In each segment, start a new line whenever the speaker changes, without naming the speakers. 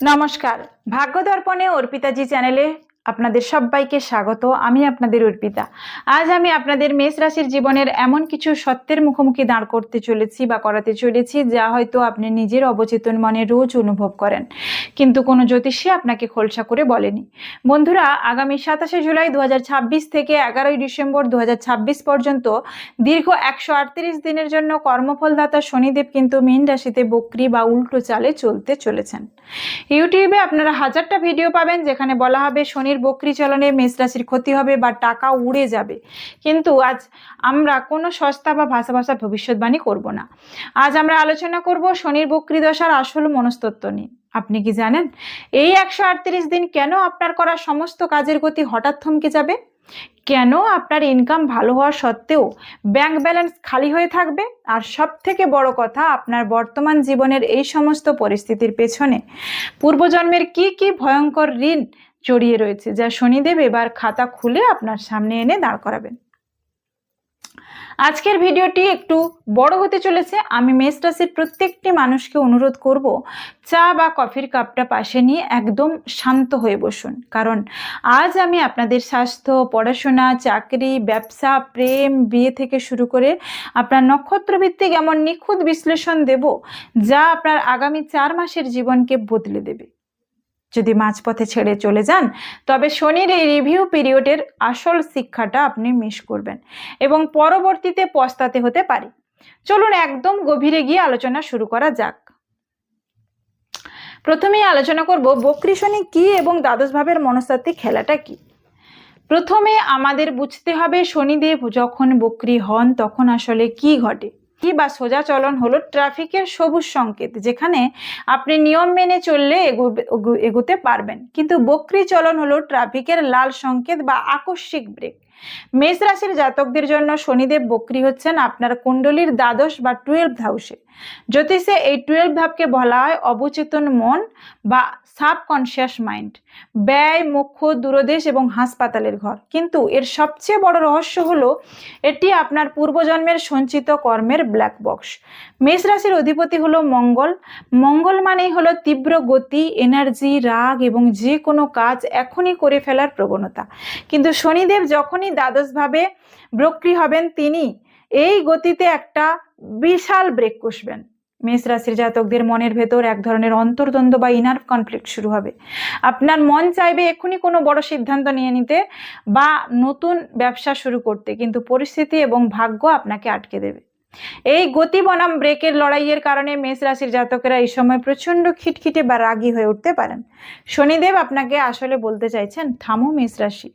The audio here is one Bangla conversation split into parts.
নমস্কার, ভাগ্য দর্পণে অর্পিতাজি চ্যানেলে আপনাদের সবাইকে স্বাগত। আমি আপনাদের অর্পিতা। আজ আমি আপনাদের মেষ রাশির জীবনের এমন কিছু সত্যের মুখোমুখি দাঁড় করতে চলেছি বা করাতে চলেছি যা হয়তো আপনি নিজের অবচেতন মনে রোজ অনুভব করেন, কিন্তু কোনো জ্যোতিষী আপনাকে খোলসা করে বলেনি। বন্ধুরা, আগামী 27শে জুলাই 2026 থেকে 11ই ডিসেম্বর 2026 পর্যন্ত দীর্ঘ 138 দিনের জন্য কর্মফলদাতা শনিদেব কিন্তু মীন রাশিতে বক্রী বা উল্টো চালে চলতে চলেছেন। ইউটিউবে আপনারা হাজারটা ভিডিও পাবেন যেখানে বলা হবে শনির বক্রী চলনে মেষ রাশির ক্ষতি হবে বা টাকা উড়ে যাবে, কিন্তু আজ আমরা কোনো সস্তা বা ভাষা ভবিষ্যৎবাণী করব না। আজ আমরা আলোচনা করব শনির বক্রী দশার আসল মনস্তত্ত্ব নিয়ে। আপনি কি জানেন এই 138 দিন কেন আপনার করা সমস্ত কাজের গতি হঠাৎ থমকে যাবে? কেন আপনার ইনকাম ভালো হওয়া সত্ত্বেও ব্যাংক ব্যালেন্স খালি হয়ে থাকবে? আর সব থেকে বড় কথা, আপনার বর্তমান জীবনের এই সমস্ত পরিস্থিতির পেছনে পূর্বজন্মের কি কি ভয়ঙ্কর ঋণ জড়িয়ে রয়েছে যা শনিদেব এবার খাতা খুলে আপনার সামনে এনে দাঁড় করাবেন। আজকের ভিডিওটি একটু বড় হতে চলেছে। আমি মেষ রাশির প্রত্যেকটি মানুষকে অনুরোধ করব, চা বা কফির কাপটা পাশে নিয়ে একদম শান্ত হয়ে বসুন, কারণ আজ আমি আপনাদের স্বাস্থ্য, পড়াশোনা, চাকরি, ব্যবসা, প্রেম, বিয়ে থেকে শুরু করে আপনার নক্ষত্রভিত্তিক এমন নিখুঁত বিশ্লেষণ দেব যা আপনার আগামী 4 মাসের জীবনকে বদলে দেবে। যদি মাঝপথে ছেড়ে চলে যান তবে শনির এই রিভিউ পিরিয়ডের আসল শিক্ষাটা আপনি মিস করবেন এবং পরবর্তীতে পস্তাতে হতে পারে। চলুন একদম গভীরে গিয়ে আলোচনা শুরু করা যাক। প্রথমেই আলোচনা করব বক্রী শনি কি এবং দ্বাদশ ভাবের মনস্তাত্ত্বিক খেলাটা কি। প্রথমে আমাদের বুঝতে হবে শনিদেব যখন বক্রী হন তখন আসলে কি ঘটে। কি বা সোজা চলন হলো ট্রাফিকের সবুজ সংকেত, যেখানে আপনি নিয়ম মেনে চললে এগোতে পারবেন, কিন্তু বক্রী চলন হলো ট্রাফিকের লাল সংকেত বা আকস্মিক ব্রেক। মেষ রাশির জাতকদের জন্য শনিদেব বক্রী হচ্ছেন আপনার কুণ্ডলীর দ্বাদশ বা 12th হাউসে। জ্যোতিষে এই 12 ভাবকে বলা হয় অবচেতন মন বা সাবকনশিয়াস মাইন্ড, ব্যয়, মোক্ষ, দূরদেশ এবং হাসপাতালের ঘর। কিন্তু এর সবচেয়ে বড় রহস্য হলো এটি আপনার পূর্বজন্মের সঞ্চিত কর্মের ব্ল্যাক বক্স। মেষ রাশির অধিপতি হলো মঙ্গল। মঙ্গল মানেই হলো তীব্র গতি, এনার্জি, রাগ এবং যে কোনো কাজ এখনই করে ফেলার প্রবণতা। কিন্তু শনিদেব যখনই দ্বাদশ ভাবে বক্রী হবেন তিনি এই গতিতে একটা বিশাল ব্রেক কষবেন। মেষ রাশির জাতকদের মনের ভেতর এক ধরনের অন্তর্দ্বন্দ্ব বা ইনার কনফ্লিক্ট শুরু হবে। আপনার মন চাইবে এক্ষুনি কোনো বড় সিদ্ধান্ত নিয়ে নিতে বা নতুন ব্যবসা শুরু করতে, কিন্তু পরিস্থিতি এবং ভাগ্য আপনাকে আটকে দেবে। এই গতি বনাম ব্রেকের লড়াইয়ের কারণে মেষ রাশির জাতকেরা এই সময় প্রচন্ড খিটখিটে বা রাগী হয়ে উঠতে পারেন। শনিদেব আপনাকে আসলে বলতে চাইছেন, থামো মেষ রাশি,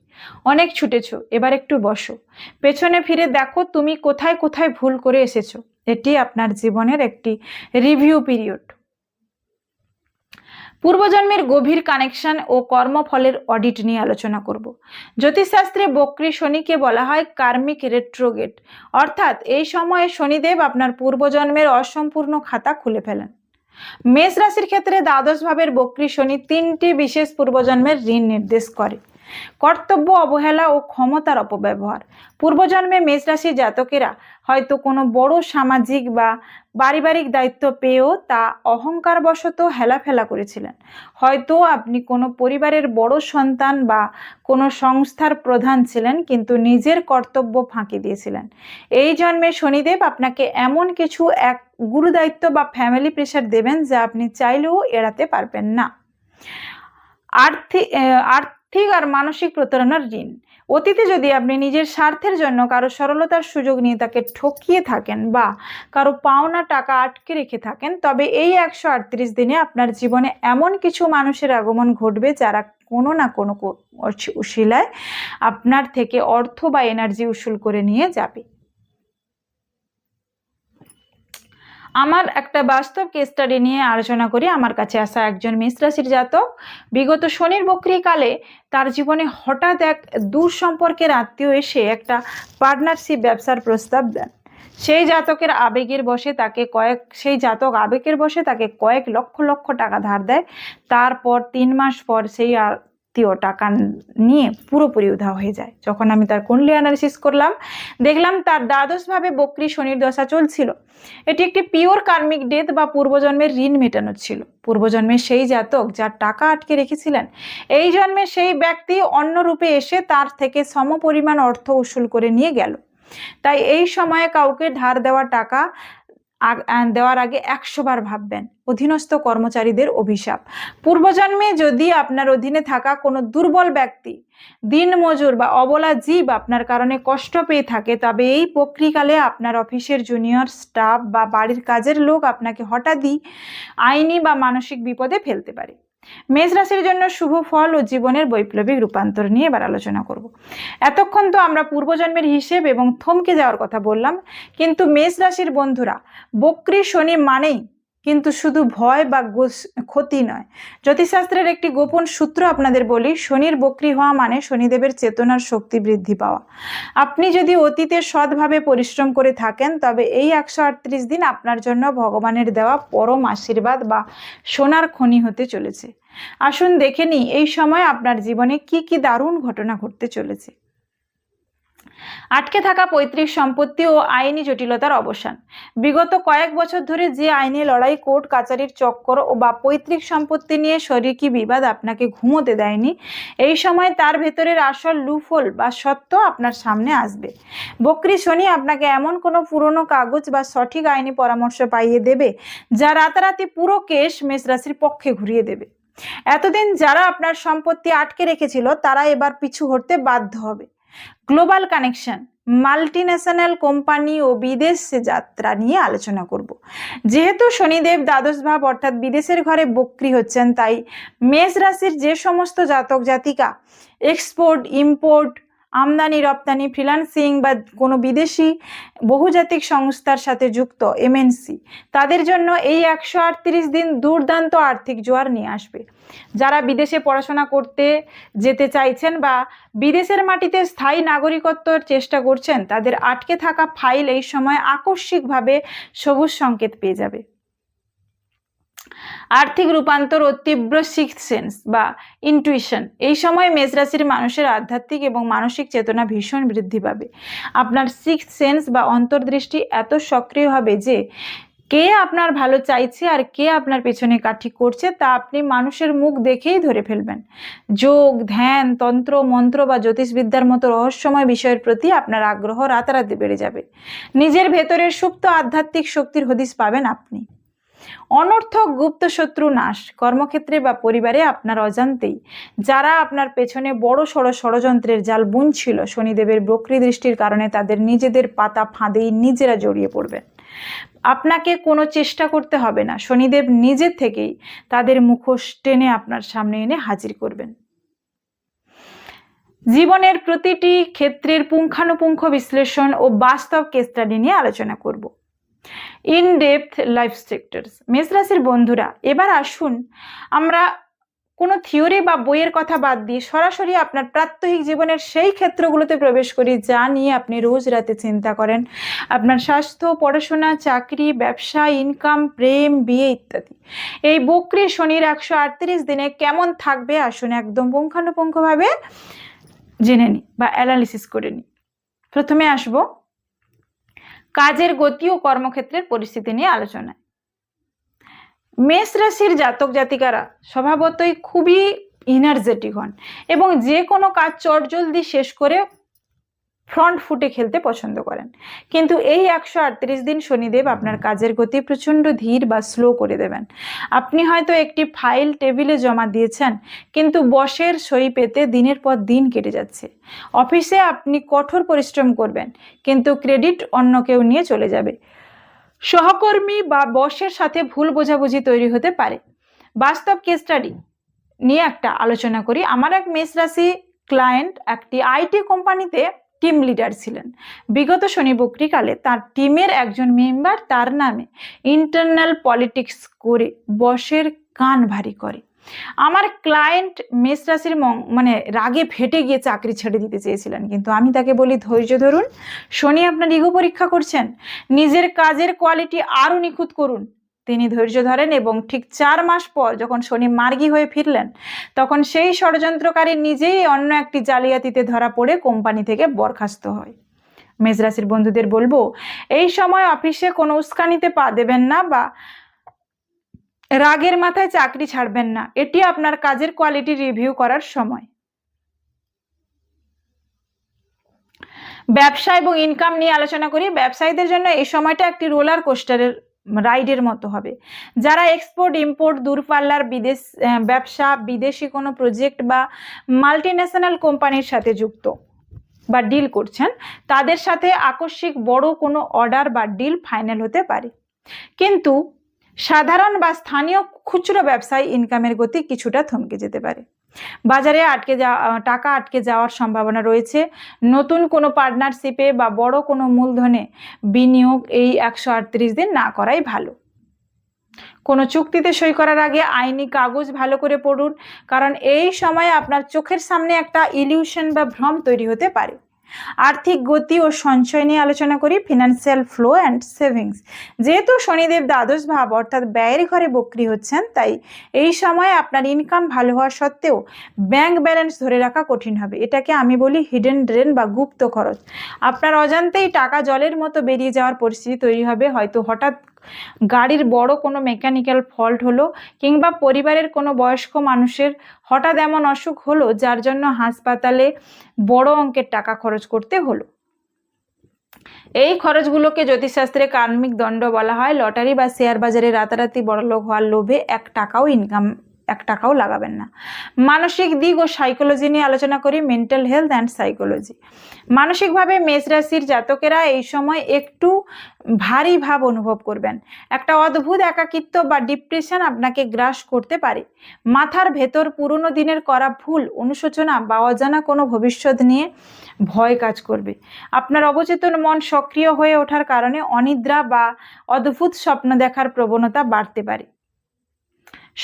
অনেক ছুটেছো, এবার একটু বসো, পেছনে ফিরে দেখো তুমি কোথায় কোথায় ভুল করে এসেছো। এটি আপনার জীবনের একটি রিভিউ পিরিয়ড। পূর্বজন্মের গভীর কানেকশন ও কর্মফলের অডিট নিয়ে আলোচনা করব। জ্যোতিষশাস্ত্রে বক্রী শনিকে বলা হয় কার্মিক রেট্রোগেট, অর্থাৎ এই সময়ে শনিদেব আপনার পূর্বজন্মের অসম্পূর্ণ খাতা খুলে ফেলেন। মেষ রাশির ক্ষেত্রে দ্বাদশ ভাবের বক্রী শনি 3টি বিশেষ পূর্বজন্মের ঋণ নির্দেশ করে: কর্তব্য অবহেলা ও ক্ষমতার অপব্যবহার। পূর্বজন্মে মেষ রাশির জাতকেরা হয়তো কোনো বড় সামাজিক বা পারিবারিক দায়িত্ব পেয়েও তা অহংকারবশত হেলাফেলা করেছিলেন। হয়তো আপনি কোনো পরিবারের বড় সন্তান বা কোনো সংস্থার প্রধান ছিলেন, কিন্তু নিজের কর্তব্য ফাঁকি দিয়েছিলেন। এই জন্মে শনিদেব আপনাকে এমন কিছু এক গুরুদায়িত্ব বা ফ্যামিলি প্রেশার দেবেন যা আপনি চাইলেও এড়াতে পারবেন না। আর্থিক আর মানসিক প্রতারণার ঋণ। অতীতে যদি আপনি নিজের স্বার্থের জন্য কারো সরলতার সুযোগ নিয়ে তাকে ঠকিয়ে থাকেন বা কারো পাওনা টাকা আটকে রেখে থাকেন, তবে এই 138 দিনে আপনার জীবনে এমন কিছু মানুষের আগমন ঘটবে যারা কোনো না কোনো উশিলায় আপনার থেকে অর্থ বা এনার্জি উসুল করে নিয়ে যাবে। আমার একটা বাস্তব কেস স্টাডি নিয়ে আলোচনা করি। আমার কাছে আসা একজন মেষ রাশির জাতক বিগত শনির বক্রী কালে তার জীবনে হঠাৎ এক দূর সম্পর্কের আত্মীয় এসে একটা পার্টনারশিপ ব্যবসার প্রস্তাব দেন। সেই জাতক আবেগের বশে তাকে কয়েক লক্ষ লক্ষ টাকা ধার দেয়। তারপর 3 মাস পর সেই যাবতীয় টাকা নিয়ে পুরোপুরি উধাও হয়ে যায়। যখন আমি তার কুণ্ডলী অ্যানালিসিস করলাম, দেখলাম তার দ্বাদশভাবে বক্রী শনির দশা চলছিল। এটি একটি পিওর কার্মিক ডেথ বা পূর্বজন্মের ঋণ মেটানোর ছিল। পূর্বজন্মের সেই জাতক যার টাকা আটকে রেখেছিলেন, এই জন্মে সেই ব্যক্তি অন্য রূপে এসে তার থেকে সমপরিমাণ অর্থ উসুল করে নিয়ে গেল। তাই এই সময়ে কাউকে ধার দেওয়া টাকা দেওয়ার আগে 100 বার ভাববেন। অধীনস্থ কর্মচারীদের অভিশাপ। পূর্বজন্মে যদি আপনার অধীনে থাকা কোনো দুর্বল ব্যক্তি, দিনমজুর বা অবলা জীব আপনার কারণে কষ্ট পেয়ে থাকে, তবে এই প্রক্রিয়াকালে আপনার অফিসের জুনিয়র স্টাফ বা বাড়ির কাজের লোক আপনাকে হঠাৎই আইনি বা মানসিক বিপদে ফেলতে পারে। মেষ রাশির জন্য শুভ ফল ও জীবনের বৈপ্লবিক রূপান্তর নিয়ে এবার আলোচনা করব। এতক্ষণ তো আমরা পূর্বজন্মের হিসেব এবং থমকে যাওয়ার কথা বললাম, কিন্তু মেষ রাশির বন্ধুরা, বক্রী শনি মানেই কিন্তু শুধু ভয় বা ক্ষতি নয়। জ্যোতিষশাস্ত্রের একটি গোপন সূত্র আপনাদের বলি, শনির বক্রী হওয়া মানে শনিদেবের চেতনার শক্তি বৃদ্ধি পাওয়া। আপনি যদি অতীতে সৎভাবে পরিশ্রম করে থাকেন, তবে এই 138 দিন আপনার জন্য ভগবানের দেওয়া পরম আশীর্বাদ বা সোনার খনি হতে চলেছে। আসুন দেখে নিই এই সময় আপনার জীবনে কি কি দারুণ ঘটনা ঘটতে চলেছে। আটকে থাকা পৈতৃক সম্পত্তি ও আইনি জটিলতার অবসান। বিগত কয়েক বছর ধরে যে আইনি লড়াই, কোর্ট কাচারির চক্কর ও বা পৈতৃক সম্পত্তি নিয়ে শরিকি বিবাদ আপনাকে ঘুমোতে দেয়নি, এই সময় তার ভেতরের আসল লুফল বা সত্য আপনার সামনে আসবে। বক্রী শনি আপনাকে এমন কোনো পুরনো কাগজ বা সঠিক আইনি পরামর্শ পাইয়ে দেবে, যা রাতারাতি পুরো কেস মেষ রাশির পক্ষে ঘুরিয়ে দেবে। এতদিন যারা আপনার সম্পত্তি আটকে রেখেছিল, তারা এবার পিছু হটতে বাধ্য হবে। গ্লোবাল কানেকশন, মাল্টিন্যাশনাল কোম্পানি ও বিদেশ যাত্রা নিয়ে আলোচনা করব। যেহেতু শনিদেব দ্বাদশ ভাব অর্থাৎ বিদেশের ঘরে বক্রী হচ্ছেন, তাই মেষ রাশির যে সমস্ত জাতক জাতিকা এক্সপোর্ট ইম্পোর্ট, আমদানি রপ্তানি, ফ্রিল্যান্সিং বা কোনো বিদেশি বহুজাতিক সংস্থার সাথে যুক্ত এমএনসি, তাদের জন্য এই 138 দিন দুর্দান্ত আর্থিক জোয়ার নিয়ে আসবে। যারা বিদেশে পড়াশোনা করতে যেতে চাইছেন বা বিদেশের মাটিতে স্থায়ী নাগরিকত্বের চেষ্টা করছেন, তাদের আটকে থাকা ফাইল এই সময় আকস্মিকভাবে সবুজ সংকেত পেয়ে যাবে। আর্থিক রূপান্তর ও তীব্র সিক্সথ সেন্স বা ইনটুইশন, এই সময় মেষ রাশির মানুষের আধ্যাত্মিক এবং মানসিক চেতনা ভীষণ বৃদ্ধি পাবে। আপনার সিক্সথ সেন্স বা অন্তর্দৃষ্টি এত সক্রিয় হবে যে কে আপনার ভালো চাইছে আর কে আপনার পেছনে কাঠি করছে তা আপনি মানুষের মুখ দেখেই ধরে ফেলবেন। যোগ, ধ্যান, তন্ত্র, মন্ত্র বা জ্যোতিষবিদ্যার মতো রহস্যময় বিষয়ের প্রতি আপনার আগ্রহ রাতারাতি বেড়ে যাবে। নিজের ভেতরের সুপ্ত আধ্যাত্মিক শক্তির হদিশ পাবেন আপনি। অনর্থক গুপ্ত শত্রু নাশ, কর্মক্ষেত্রে বা পরিবারে আপনার অজান্তেই যারা আপনার পেছনে বড় সড়ো ষড়যন্ত্রের জাল বুনছিল, শনিদেবের বক্রী দৃষ্টির কারণে তাদের নিজেদের পাতা ফাঁদেই নিজেরা জড়িয়ে পড়বেন। আপনাকে কোনো চেষ্টা করতে হবে না, শনিদেব নিজে থেকেই তাদের মুখোশ টেনে আপনার সামনে এনে হাজির করবেন। জীবনের প্রতিটি ক্ষেত্রের পুঙ্খানুপুঙ্খ বিশ্লেষণ ও বাস্তব কেস স্টাডি নিয়ে আলোচনা করব। In depth life sectors. মেষ রাশির বন্ধুরা, এবার আসুন আমরা কোনো থিওরি বা বইয়ের কথা বাদ দিয়ে সরাসরি আপনার প্রাত্যহিক জীবনের সেই ক্ষেত্রগুলোতে প্রবেশ করি যা নিয়ে আপনি রোজ রাতে চিন্তা করেন। আপনার স্বাস্থ্য, পড়াশোনা, চাকরি, ব্যবসা, ইনকাম, প্রেম, বিয়ে ইত্যাদি। এই বক্রী শনির 138 দিনে কেমন থাকবে আসুন একদম পুঙ্খানুপুঙ্খভাবে জেনে নিই বা অ্যানালিসিস করে নিই। প্রথমে আসব কাজের গতি ও কর্মক্ষেত্রের পরিস্থিতি নিয়ে আলোচনায়। মেষ রাশির জাতক জাতিকারা স্বভাবতই খুবই এনার্জেটিক হন এবং যে কোনো কাজ চটজলদি শেষ করে ফ্রন্ট ফুটে খেলতে পছন্দ করেন। কিন্তু এই 138 দিন শনিদেব আপনার কাজের গতি প্রচণ্ড ধীর বা স্লো করে দেবেন। আপনি হয়তো একটি ফাইল টেবিলে জমা দিয়েছেন, কিন্তু বসের সই পেতে দিনের পর দিন কেটে যাচ্ছে। অফিসে আপনি কঠোর পরিশ্রম করবেন, কিন্তু ক্রেডিট অন্য কেউ নিয়ে চলে যাবে। সহকর্মী বা বসের সাথে ভুল বোঝাবুঝি তৈরি হতে পারে। বাস্তব কেস স্টাডি নিয়ে একটা আলোচনা করি। আমার এক মেষ রাশি ক্লায়েন্ট একটি আইটি কোম্পানিতে টিম লিডার ছিলেন। বিগত শনি বক্রীকালে তার টিমের একজন মেম্বার তার নামে ইন্টারনাল পলিটিক্স করে বসের কান ভারী করে। আমার ক্লায়েন্ট মেষ রাশির রাগে ফেটে গিয়ে চাকরি ছেড়ে দিতে চেয়েছিলেন, কিন্তু আমি তাকে বলি ধৈর্য ধরুন, শনি আপনার ইগো পরীক্ষা করছেন, নিজের কাজের কোয়ালিটি আরও নিখুঁত করুন। তিনি ধৈর্য ধরেন এবং ঠিক 4 মাস পর যখন শনি মার্গী হয়ে ফিরলেন, তখন সেই ষড়যন্ত্রকারী নিজেই অন্য একটি জালিয়াতিতে ধরা পড়ে কোম্পানি থেকে বরখাস্ত হয়। মেষ রাশির বন্ধুদের বলবো, এই সময় অফিসে কোনো উস্কানিতে পা দেবেন না বা রাগের মাথায় চাকরি ছাড়বেন না। এটি আপনার কাজের কোয়ালিটি রিভিউ করার সময়। ব্যবসা এবং ইনকাম নিয়ে আলোচনা করি। ব্যবসায়ীদের জন্য এই সময়টা একটি রোলার কোস্টারের রাইডের মতো হবে। যারা এক্সপোর্ট ইম্পোর্ট, দূরপাল্লার ব্যবসা, বিদেশি কোনো প্রজেক্ট বা মাল্টিন্যাশনাল কোম্পানির সাথে যুক্ত বা ডিল করছেন, তাদের সাথে আকস্মিক বড় কোনো অর্ডার বা ডিল ফাইনাল হতে পারে। কিন্তু সাধারণ বা স্থানীয় খুচরো ব্যবসায় ইনকামের গতি কিছুটা থমকে যেতে পারে। বাজারে টাকা আটকে যাওয়ার সম্ভাবনা রয়েছে। নতুন কোনো পার্টনারশিপে বা বড় কোনো মূলধনে বিনিয়োগ এই 138 দিন না করাই ভালো। কোনো চুক্তিতে সই করার আগে আইনি কাগজ ভালো করে পড়ুন, কারণ এই সময়ে আপনার চোখের সামনে একটা ইলিউশন বা ভ্রম তৈরি হতে পারে। আর্থিক গতি ও সঞ্চয় নিয়ে আলোচনা করি। Financial flow and savings. যেহেতু শনিদেব দ্বাদশ ভাব অর্থাৎ ব্যয়ের ঘরে বক্রী হচ্ছেন, তাই এই সময় আপনার ইনকাম ভালো হওয়া সত্ত্বেও ব্যাংক ব্যালেন্স ধরে রাখা কঠিন হবে। এটাকে আমি বলি হিডেন ড্রেন বা গুপ্ত খরচ। আপনার অজান্তেই টাকা জলের মতো বেরিয়ে যাওয়ার পরিস্থিতি তৈরি হবে। হয়তো হঠাৎ গাড়ির বড় কোনো মেকানিক্যাল ফল্ট হলো, কিংবা পরিবারের কোনো বয়স্ক মানুষের হঠাৎ এমন অসুখ হলো যার জন্য হাসপাতালে বড় অঙ্কের টাকা খরচ করতে হলো। এই খরচগুলোকে জ্যোতিষশাস্ত্রে কার্মিক দণ্ড বলা হয়। লটারি বা শেয়ার বাজারে রাতারাতি বড়লোক হওয়ার লোভে 1 টাকাও লাগাবেন না। মানসিক দিক ও সাইকোলজি নিয়ে আলোচনা করি। Mental health and psychology. মানসিকভাবে মেষ রাশির জাতকেরা এই সময় একটু ভারী ভাব অনুভব করবেন। একটা অদ্ভুত একাকিত্ব বা ডিপ্রেশন আপনাকে গ্রাস করতে পারে। মাথার ভেতর পুরনো দিনের করা ভুল, অনুশোচনা বা অজানা কোনো ভবিষ্যৎ নিয়ে ভয় কাজ করবে। আপনার অবচেতন মন সক্রিয় হয়ে ওঠার কারণে অনিদ্রা বা অদ্ভুত স্বপ্ন দেখার প্রবণতা বাড়তে পারে।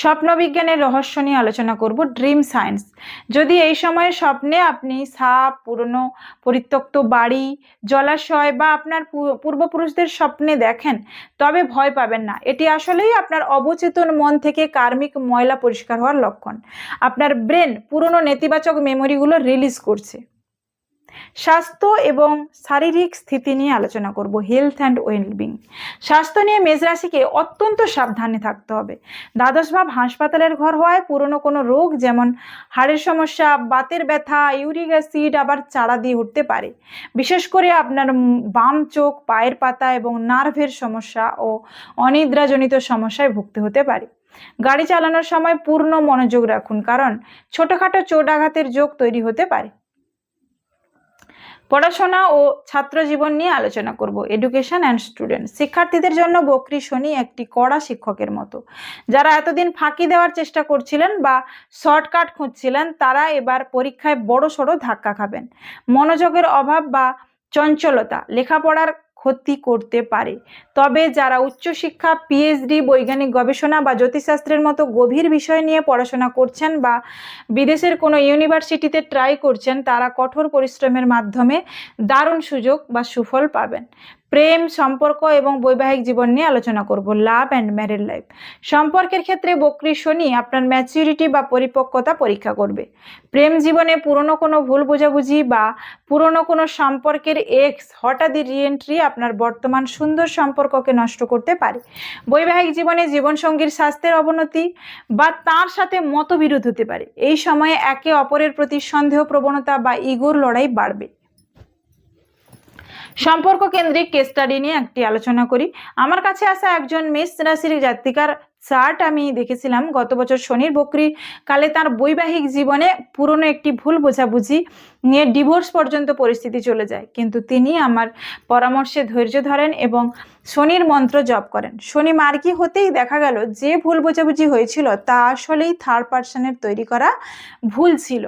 স্বপ্ন বিজ্ঞানের রহস্য নিয়ে আলোচনা করব। Dream science. যদি এই সময়ে স্বপ্নে আপনি সাপ, পুরনো পরিত্যক্ত বাড়ি, জলাশয় বা আপনার পূর্বপুরুষদের স্বপ্নে দেখেন, তবে ভয় পাবেন না। এটি আসলেই আপনার অবচেতন মন থেকে কার্মিক ময়লা পরিষ্কার হওয়ার লক্ষণ। আপনার ব্রেন পুরনো নেতিবাচক মেমোরিগুলো রিলিজ করছে। স্বাস্থ্য এবং শারীরিক স্থিতি নিয়ে আলোচনা করব। Health and wellbeing. স্বাস্থ্য নিয়ে মেষ রাশিকে অত্যন্ত সাবধানে থাকতে হবে। দ্বাদশ ভাব হাসপাতালের ঘর হওয়ায় পুরনো কোনো রোগ যেমন হাড়ের সমস্যা, বাতের ব্যথা, ইউরিক অ্যাসিড আবার চাড়া দিয়ে উঠতে পারে। বিশেষ করে আপনার বাম চোখ, পায়ের পাতা এবং নার্ভের সমস্যা ও অনিদ্রাজনিত সমস্যায় ভুগতে হতে পারে। গাড়ি চালানোর সময় পূর্ণ মনোযোগ রাখুন, কারণ ছোটখাটো চোট আঘাতের যোগ তৈরি হতে পারে। পড়াশোনা ও ছাত্র জীবন নিয়ে আলোচনা করব। Education and student. শিক্ষার্থীদের জন্য বক্রী শনি একটি কড়া শিক্ষকের মতো। যারা এতদিন ফাঁকি দেওয়ার চেষ্টা করছিলেন বা শর্টকাট খুঁজছিলেন, তারা এবার পরীক্ষায় বড়সড় ধাক্কা খাবেন। মনোযোগের অভাব বা চঞ্চলতা লেখাপড়ার ক্ষতি করতে পারে। তবে যারা উচ্চশিক্ষা, পিএইচডি, বৈজ্ঞানিক গবেষণা বা জ্যোতিষশাস্ত্রের মতো গভীর বিষয় নিয়ে পড়াশোনা করছেন বা বিদেশের কোনো ইউনিভার্সিটিতে ট্রাই করছেন, তারা কঠোর পরিশ্রমের মাধ্যমে দারুণ সুযোগ বা সুফল পাবেন। প্রেম, সম্পর্ক এবং বৈবাহিক জীবন নিয়ে আলোচনা করব। Love and married life. সম্পর্কের ক্ষেত্রে বক্রী শনি আপনার ম্যাচুরিটি বা পরিপক্কতা পরীক্ষা করবে। প্রেম জীবনে পুরনো কোনো ভুল বোঝাবুঝি বা পুরনো কোনো সম্পর্কের হঠাৎই রিএন্ট্রি আপনার বর্তমান সুন্দর সম্পর্ককে নষ্ট করতে পারে। বৈবাহিক জীবনে জীবনসঙ্গীর স্বাস্থ্যের অবনতি বা তার সাথে মতবিরোধ হতে পারে। এই সময়ে একে অপরের প্রতি সন্দেহ প্রবণতা বা ইগোর লড়াই বাড়বে। সম্পর্ক কেন্দ্রিক কেস স্টাডি নিয়ে একটি আলোচনা করি। আমার কাছে আসা একজন মেষ রাশির জাতিকার চার্ট আমি দেখেছিলাম। গত বছর শনির বক্রী কালে তার বৈবাহিক জীবনে পুরনো একটি ভুল বোঝাবুঝি নিয়ে ডিভোর্স পর্যন্ত পরিস্থিতি চলে যায়, কিন্তু তিনি আমার পরামর্শে ধৈর্য ধরেন এবং শনির মন্ত্র জপ করেন। শনি মার্গী হতেই দেখা গেল যে ভুল বোঝাবুঝি হয়েছিল তা আসলেই থার্ড পার্সনের তৈরি করা ভুল ছিল।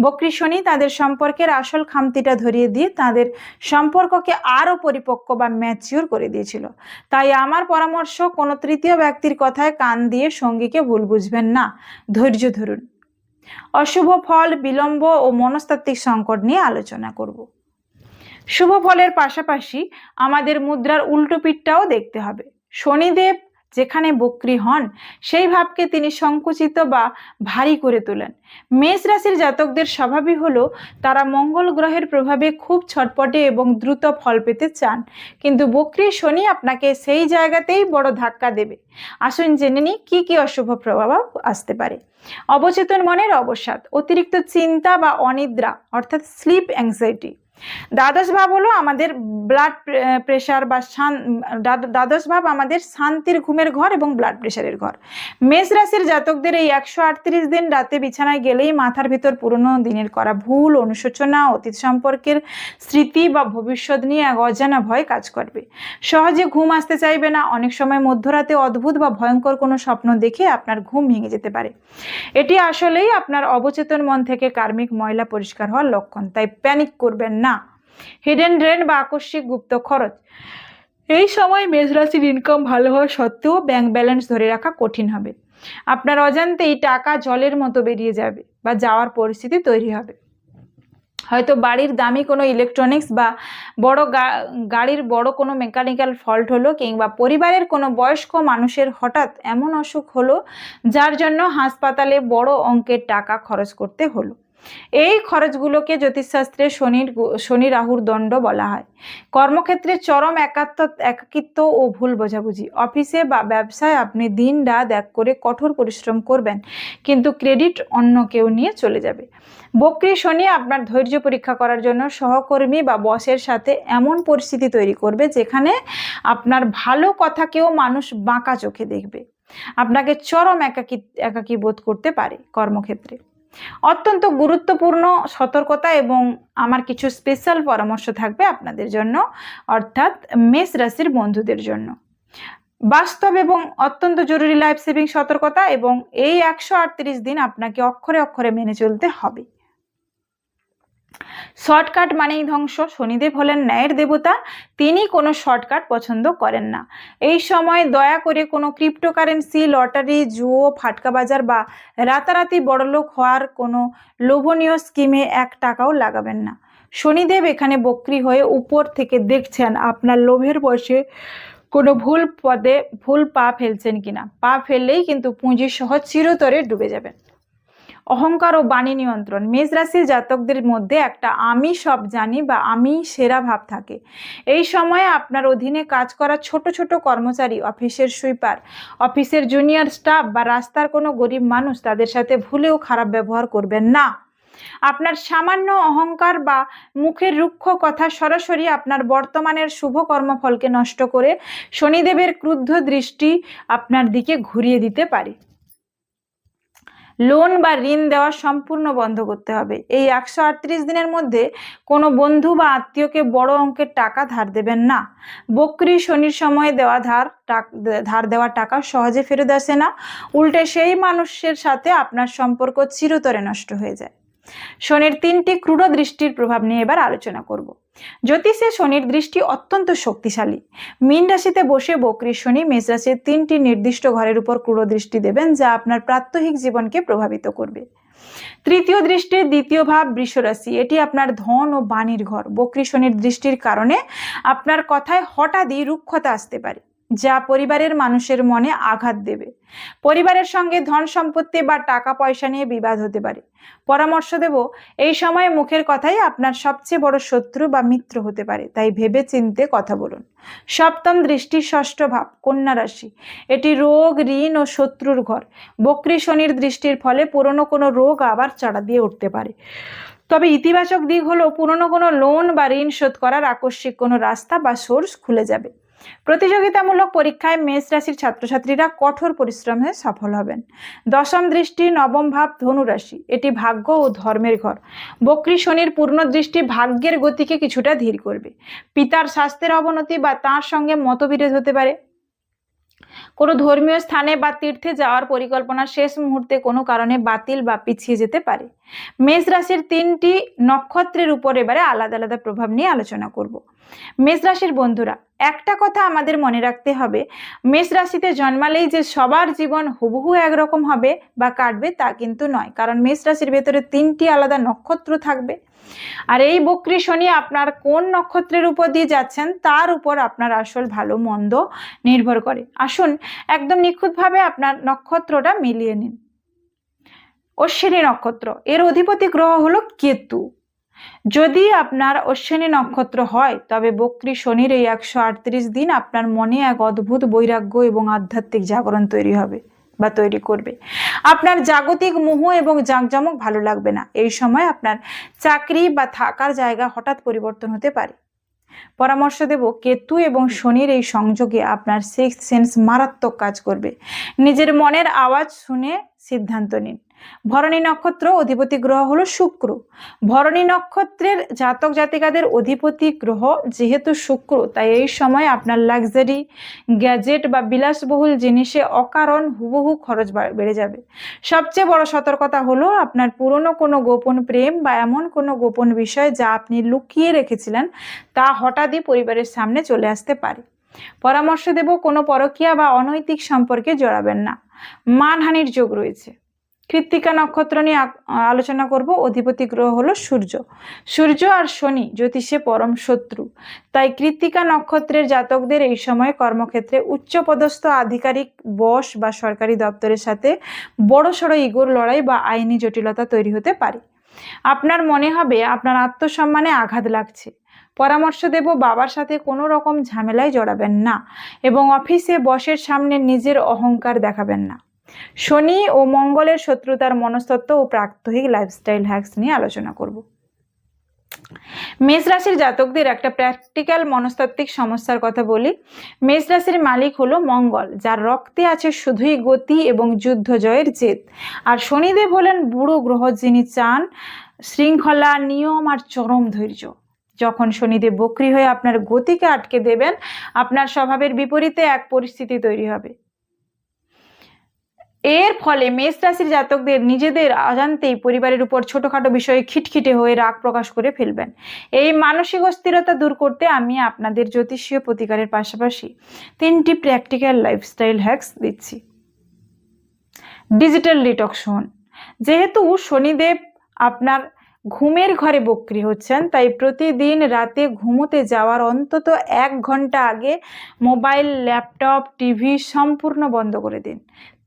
বক্রী শনি তাদের সম্পর্কের আসল খামতিটা ধরিয়ে দিয়ে তাদের সম্পর্ককে আরো পরিপক্ক বা ম্যাচিওর করে দিয়েছিল। তাই আমার পরামর্শ, কোনো তৃতীয় ব্যক্তির কথায় কান দিয়ে সঙ্গীকে ভুল বুঝবেন না, ধৈর্য ধরুন। অশুভ ফল, বিলম্ব ও মনস্তাত্ত্বিক সংকট নিয়ে আলোচনা করব। শুভ ফলের পাশাপাশি আমাদের মুদ্রার উল্টো পিঠটাও দেখতে হবে। শনিদেব যেখানে বক্রী হন সেই ভাবকে তিনি সংকুচিত বা ভারী করে তোলেন। মেষ রাশির জাতকদের স্বভাবই হলো তারা মঙ্গল গ্রহের প্রভাবে খুব ছটপটে এবং দ্রুত ফল পেতে চান, কিন্তু বক্রী শনি আপনাকে সেই জায়গাতেই বড় ধাক্কা দেবে। আসুন জেনে নিই কি কি অশুভ প্রভাব আসতে পারে। অবচেতন মনের অবসাদ, অতিরিক্ত চিন্তা বা অনিদ্রা অর্থাৎ স্লিপ অ্যাংজাইটি। দ্বাদশ ভাব হলো আমাদের ব্লাড প্রেশার বা দ্বাদশ ভাব আমাদের শান্তির ঘুমের ঘর এবং ব্লাড প্রেশারের ঘর। মেষ রাশির জাতকদের এই 138 দিন রাতে বিছানায় গেলেই মাথার ভিতর পুরনো দিনের করা ভুল, অনুশোচনা, অতীত সম্পর্কের স্মৃতি বা ভবিষ্যৎ নিয়ে এক অজানা ভয় কাজ করবে। সহজে ঘুম আসতে চাইবে না। অনেক সময় মধ্যরাতে অদ্ভুত বা ভয়ঙ্কর কোনো স্বপ্ন দেখে আপনার ঘুম ভেঙে যেতে পারে। এটি আসলেই আপনার অবচেতন মন থেকে কার্মিক ময়লা পরিষ্কার হওয়ার লক্ষণ, তাই প্যানিক করবেন না। হিডেন ড্রেন বা আকস্মিক গুপ্ত খরচ। এই সময় মেষ রাশির ইনকাম ভালো হওয়া সত্ত্বেও ব্যাংক ব্যালেন্স ধরে রাখা কঠিন হবে। আপনার অজান্তেই টাকা জলের মতো বেরিয়ে যাবে বা যাওয়ার পরিস্থিতি তৈরি হবে। হয়তো বাড়ির দামি কোনো ইলেকট্রনিক্স বা বড় গাড়ির বড় কোনো মেকানিক্যাল ফল্ট হলো, কিংবা পরিবারের কোনো বয়স্ক মানুষের হঠাৎ এমন অসুখ হলো যার জন্য হাসপাতালে বড় অঙ্কের টাকা খরচ করতে হলো। এই খরচগুলোকে জ্যোতিষশাস্ত্রে শনি রাহুর দণ্ড বলা হয়। কর্মক্ষেত্রে চরম একাকিত্ব ও ভুল বোঝাবুঝি। অফিসে বা ব্যবসায় আপনি দিন রাত এক করে কঠোর পরিশ্রম করবেন, কিন্তু ক্রেডিট অন্য কেউ নিয়ে চলে যাবে। বক্রী শনি আপনার ধৈর্য পরীক্ষা করার জন্য সহকর্মী বা বসের সাথে এমন পরিস্থিতি তৈরি করবে যেখানে আপনার ভালো কথাকেও মানুষ বাঁকা চোখে দেখবে। আপনাকে চরম একাকী বোধ করতে পারে। কর্মক্ষেত্রে অত্যন্ত গুরুত্বপূর্ণ সতর্কতা এবং আমার কিছু স্পেশাল পরামর্শ থাকবে আপনাদের জন্য, অর্থাৎ মেষ রাশির বন্ধুদের জন্য। বাস্তব এবং অত্যন্ত জরুরি লাইফ সেভিং সতর্কতা, এবং এই 138 দিন আপনাকে অক্ষরে অক্ষরে মেনে চলতে হবে। শর্টকাট মানেই ধ্বংস। শনিদেব হলেন ন্যায়ের দেবতা, তিনি কোনো শর্টকাট পছন্দ করেন না। এই সময় দয়া করে কোনো ক্রিপ্টোকারেন্সি, লটারি, জুয়ো, ফাটকা বাজার বা রাতারাতি বড়লোক হওয়ার কোনো লোভনীয় স্কিমে 1 টাকাও লাগাবেন না। শনিদেব এখানে বক্রী হয়ে উপর থেকে দেখছেন আপনার লোভের বশে কোনো ভুল পা ফেলছেন কিনা। পা ফেললেই কিন্তু পুঁজি সহ চিরতরে ডুবে যাবেন। অহংকার ও বাণী নিয়ন্ত্রণ। মেষ রাশির জাতকদের মধ্যে একটা আমি সব জানি বা আমি সেরা ভাব থাকে। এই সময়ে আপনার অধীনে কাজ করা ছোট ছোট কর্মচারী, অফিসের সুইপার, অফিসের জুনিয়র স্টাফ বা রাস্তার কোনো গরিব মানুষ, তাদের সাথে ভুলেও খারাপ ব্যবহার করবেন না। আপনার সামান্য অহংকার বা মুখের রুক্ষ কথা সরাসরি আপনার বর্তমানের শুভ কর্মফলকে নষ্ট করে শনিদেবের ক্রুদ্ধ দৃষ্টি আপনার দিকে ঘুরিয়ে দিতে পারে। লোন বা ঋণ দেওয়া সম্পূর্ণ বন্ধ করতে হবে। এই 138 দিনের মধ্যে কোনো বন্ধু বা আত্মীয়কে বড় অঙ্কের টাকা ধার দেবেন না। বক্রী শনির সময় ধার দেওয়া টাকা সহজে ফেরত আসে না, উল্টে সেই মানুষের সাথে আপনার সম্পর্ক চিরতরে নষ্ট হয়ে যায়। শনির 3টি ক্রূর দৃষ্টির প্রভাব নিয়ে এবার আলোচনা করব। জ্যোতিষে শনির দৃষ্টি অত্যন্ত শক্তিশালী। মীন রাশিতে বসে বক্রী শনি মেষ রাশির 3টি নির্দিষ্ট ঘরের উপর ক্রূর দৃষ্টি দেবেন, যা আপনার প্রাত্যহিক জীবনকে প্রভাবিত করবে। তৃতীয় দৃষ্টির 2য় ভাব বৃষ রাশি, এটি আপনার ধন ও বাণীর ঘর। বক্রী শনির দৃষ্টির কারণে আপনার কথায় হঠাৎই রুক্ষতা আসতে পারে, যা পরিবারের মানুষের মনে আঘাত দেবে। পরিবারের সঙ্গে ধন সম্পত্তি বা টাকা পয়সা নিয়ে বিবাদ হতে পারে। পরামর্শ দেব, এই সময়ে মুখের কথাই আপনার সবচেয়ে বড় শত্রু বা মিত্র হতে পারে, তাই ভেবে চিন্তে কথা বলুন। সপ্তম দৃষ্টি 6ষ্ঠ ভাব কন্যা রাশি, এটি রোগ, ঋণ ও শত্রুর ঘর। বক্রী শনির দৃষ্টির ফলে পুরনো কোনো রোগ আবার চাড়া দিয়ে উঠতে পারে। তবে ইতিবাচক দিক হলো পুরনো কোনো লোন বা ঋণ শোধ করার আকস্মিক কোনো রাস্তা বা সোর্স খুলে যাবে। প্রতিযোগিতামূলক পরীক্ষায় মেষ রাশির ছাত্রছাত্রীরা কঠোর পরিশ্রমে সফল হবেন। 10ম দৃষ্টি 9ম ভাব ধনু রাশি, এটি ভাগ্য ও ধর্মের ঘর। বক্রী শনির পূর্ণ দৃষ্টি ভাগ্যের গতিকে কিছুটা ধীর করবে। পিতার স্বাস্থ্যের অবনতি বা তার সঙ্গে মতবিরোধ হতে পারে। কোনো ধর্মীয় স্থানে বা তীর্থে যাওয়ার পরিকল্পনা শেষ মুহূর্তে কোনো কারণে বাতিল বা পিছিয়ে যেতে পারে। মেষ রাশির 3টি নক্ষত্রের উপর এবারে আলাদা আলাদা প্রভাব নিয়ে আলোচনা করব। মেষ রাশির বন্ধুরা, একটা কথা আমাদের মনে রাখতে হবে, মেষ রাশিতে জন্মালেই যে সবার জীবন হুবহু একরকম হবে বা কাটবে তা কিন্তু নয়, কারণ মেষ রাশির ভেতরে 3টি আলাদা নক্ষত্র থাকবে। আর এই বক্রী শনি আপনার কোন নক্ষত্রের উপর দিয়ে যাচ্ছেন তার উপর আপনার আসল ভালো মন্দ নির্ভর করে। আসুন একদম নিখুঁতভাবে আপনার নক্ষত্রটা মিলিয়ে নিন। অশ্বিনী নক্ষত্র, এর অধিপতি গ্রহ হলো কেতু। যদি আপনার অশ্বিনী নক্ষত্র হয় তবে বক্রী শনির এই 138 দিন আপনার মনে এক অদ্ভুত বৈরাগ্য এবং আধ্যাত্মিক জাগরণ তৈরি করবে। আপনার জাগতিক মোহ এবং জাঁকজমক ভালো লাগবে না। এই সময় আপনার চাকরি বা থাকার জায়গা হঠাৎ পরিবর্তন হতে পারে। পরামর্শ দেব, কেতু এবং শনির এই সংযোগে আপনার সিক্সথ সেন্স মারাত্মক কাজ করবে। নিজের মনের আওয়াজ শুনে সিদ্ধান্ত নিন। ভরণী নক্ষত্র, অধিপতি গ্রহ হলো শুক্র। ভরণী নক্ষত্রের জাতক জাতিকাদের অধিপতি গ্রহ যেহেতু শুক্র, তাই এই সময় আপনার লাক্সারি গ্যাজেট বা বিলাসবহুল জিনিসে অকারণ হুবহু খরচ বেড়ে যাবে। সবচেয়ে বড় সতর্কতা হলো আপনার পুরনো কোনো গোপন প্রেম বা এমন কোনো গোপন বিষয় যা আপনি লুকিয়ে রেখেছিলেন তা হঠাৎই পরিবারের সামনে চলে আসতে পারে। পরামর্শ দেব, কোনো পরকীয়া বা অনৈতিক সম্পর্কে জড়াবেন না। মানহানির যোগ রয়েছে। কৃত্তিকা নক্ষত্র নিয়ে আলোচনা করব। অধিপতি গ্রহ হলো সূর্য। সূর্য আর শনি জ্যোতিষে পরম শত্রু, তাই কৃত্তিকা নক্ষত্রের জাতকদের এই সময় কর্মক্ষেত্রে উচ্চপদস্থ আধিকারিক, বস বা সরকারি দপ্তরের সাথে বড়সড় ইগোর লড়াই বা আইনি জটিলতা তৈরি হতে পারে। আপনার মনে হবে আপনার আত্মসম্মানে আঘাত লাগছে। পরামর্শ দেব, বাবার সাথে কোনো রকম ঝামেলায় জড়াবেন না এবং অফিসে বসের সামনে নিজের অহংকার দেখাবেন না। শনি ও মঙ্গলের শত্রুতার মনস্তত্ত্ব ও প্রাত্যহিক লাইফস্টাইল হ্যাক্স নিয়ে আলোচনা করব। মেষ রাশির জাতকদের একটা প্র্যাকটিক্যাল মনস্তাত্ত্বিক সমস্যার কথা বলি। মেষ রাশির মালিক হলো মঙ্গল, যার রক্তে আছে শুধুই গতি এবং যুদ্ধ জয়ের জেদ। আর শনিদেব হলেন বুড়ো গ্রহ, যিনি চান শৃঙ্খলা, নিয়ম আর চরম ধৈর্য। যখন শনিদেব বক্রী হয়ে আপনার গতিকে আটকে দেবেন, আপনার স্বভাবের বিপরীতে এক পরিস্থিতি তৈরি হবে। এর ফলে মেষ রাশির জাতকদের নিজেদের অজান্তেই পরিবারের উপর ছোটখাটো বিষয়ে খিটখিটে হয়ে রাগ প্রকাশ করে ফেলবেন। এই মানসিক অস্থিরতা দূর করতে আমি আপনাদের জ্যোতিষীয় প্রতিকারের পাশাপাশি 3টি প্র্যাকটিক্যাল লাইফস্টাইল হ্যাক্স দিচ্ছি। ডিজিটাল ডিটক্সন। যেহেতু শনিদেব আপনার ঘুমের ঘরে বক্রী হচ্ছেন, তাই প্রতিদিন রাতে ঘুমোতে যাওয়ার অন্তত 1 ঘন্টা আগে মোবাইল, ল্যাপটপ, টিভি সম্পূর্ণ বন্ধ করে দিন।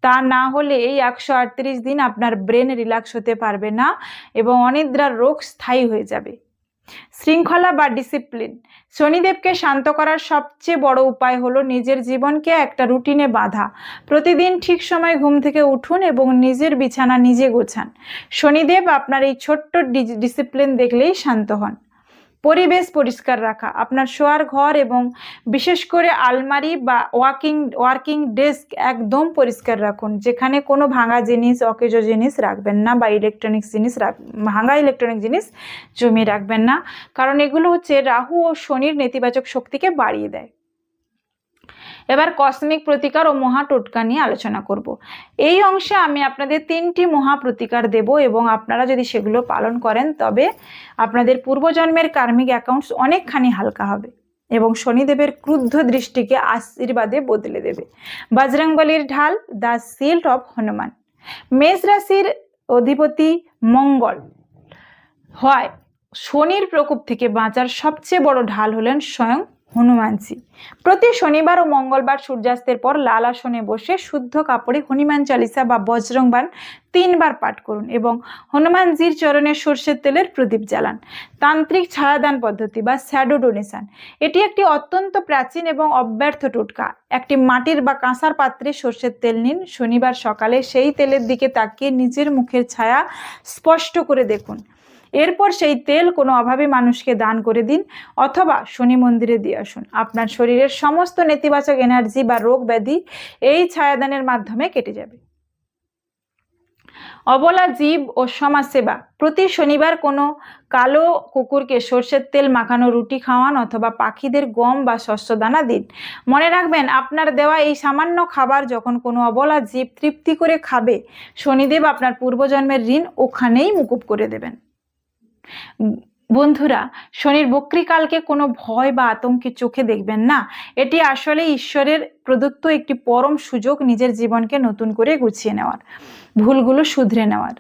তা না হলে এই 138 দিন আপনার ব্রেন রিল্যাক্স হতে পারবে না এবং অনিদ্রার রোগ স্থায়ী হয়ে যাবে। শৃঙ্খলা বা ডিসিপ্লিন। শনিদেবকে শান্ত করার সবচেয়ে বড় উপায় হলো নিজের জীবনকে একটা রুটিনে বাঁধা। প্রতিদিন ঠিক সময় ঘুম থেকে উঠুন এবং নিজের বিছানা নিজে গোছান। শনিদেব আপনার এই ছোট্ট ডিসিপ্লিন দেখলেই শান্ত হন। পরিবেশ পরিষ্কার রাখা। আপনার শোয়ার ঘর এবং বিশেষ করে আলমারি বা ওয়ার্কিং ডেস্ক একদম পরিষ্কার রাখুন। যেখানে কোনো ভাঙা জিনিস, অকেজো জিনিস রাখবেন না বা ভাঙা ইলেকট্রনিক জিনিস জমিয়ে রাখবেন না, কারণ এগুলো হচ্ছে রাহু ও শনির নেতিবাচক শক্তিকে বাড়িয়ে দেয়। এবার কসমিক প্রতিকার ও মহা টোটকা নিয়ে আলোচনা করব। এই অংশে আমি আপনাদের 3টি মহা প্রতিকার দেব এবং আপনারা যদি সেগুলো পালন করেন তবে আপনাদের পূর্বজন্মের কার্মিক অ্যাকাউন্টস অনেকখানি হালকা হবে এবং শনিদেবের ক্রুদ্ধ দৃষ্টিকে আশীর্বাদে বদলে দেবে। বজরংবলীর ঢাল, দ্য শিল্ড অফ হনুমান। মেষ রাশির অধিপতি মঙ্গল হয় শনির প্রকোপ থেকে বাঁচার সবচেয়ে বড় ঢাল হলেন স্বয়ং হনুমানজি। প্রতি শনিবার ও মঙ্গলবার সূর্যাস্তের পর লাল আসনে বসে শুদ্ধ কাপড়ে হনুমান চালিসা বা বজরং বাণ 3 বার পাঠ করুন এবং হনুমানজির চরণে সর্ষের তেলের প্রদীপ জ্বালান। তান্ত্রিক ছায়াদান পদ্ধতি বা শ্যাডো ডোনেশন। এটি একটি অত্যন্ত প্রাচীন এবং অব্যর্থ টোটকা। একটি মাটির বা কাঁসার পাত্রে সর্ষের তেল নিন। শনিবার সকালে সেই তেলের দিকে তাকিয়ে নিজের মুখের ছায়া স্পষ্ট করে দেখুন। এরপর সেই তেল কোনো অভাবী মানুষকে দান করে দিন অথবা শনি মন্দিরে দিয়ে আসুন। আপনার শরীরের সমস্ত নেতিবাচক এনার্জি বা রোগ ব্যাধি এই ছায়াদানের মাধ্যমে কেটে যাবে। অবলা জীব ও সমাজসেবা। প্রতি শনিবার কোনো কালো কুকুরকে সর্ষের তেল মাখানো রুটি খাওয়ান অথবা পাখিদের গম বা শস্যদানা দিন। মনে রাখবেন, আপনার দেওয়া এই সামান্য খাবার যখন কোনো অবলা জীব তৃপ্তি করে খাবে, শনিদেব আপনার পূর্বজন্মের ঋণ ওখানেই মুকুব করে দেবেন। বন্ধুরা, শনির বক্রীকালকে কোনো ভয় বা আতঙ্কে চোখে দেখবেন না। এটি আসলে ঈশ্বরের প্রদত্ত একটি পরম সুযোগ নিজের জীবনকে নতুন করে গুছিয়ে নেওয়ার, ভুলগুলো শুধরে নেওয়ার।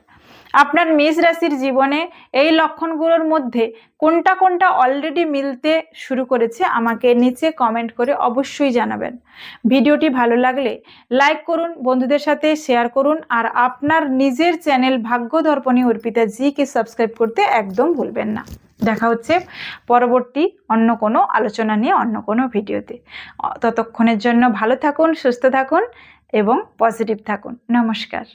আপনার মেষ রাশির জীবনে এই লক্ষণগুলোর মধ্যে কোনটা কোনটা অলরেডি মিলতে শুরু করেছে আমাকে নিচে কমেন্ট করে অবশ্যই জানাবেন। ভিডিওটি ভালো লাগলে লাইক করুন, বন্ধুদের সাথে শেয়ার করুন, আর আপনার নিজের চ্যানেল ভাগ্যদর্পণী অর্পিতা জিকে সাবস্ক্রাইব করতে একদম ভুলবেন না। দেখা হচ্ছে পরবর্তী অন্য কোনো আলোচনা নিয়ে অন্য কোনো ভিডিওতে। ততক্ষণের জন্য ভালো থাকুন, সুস্থ থাকুন এবং পজিটিভ থাকুন। নমস্কার।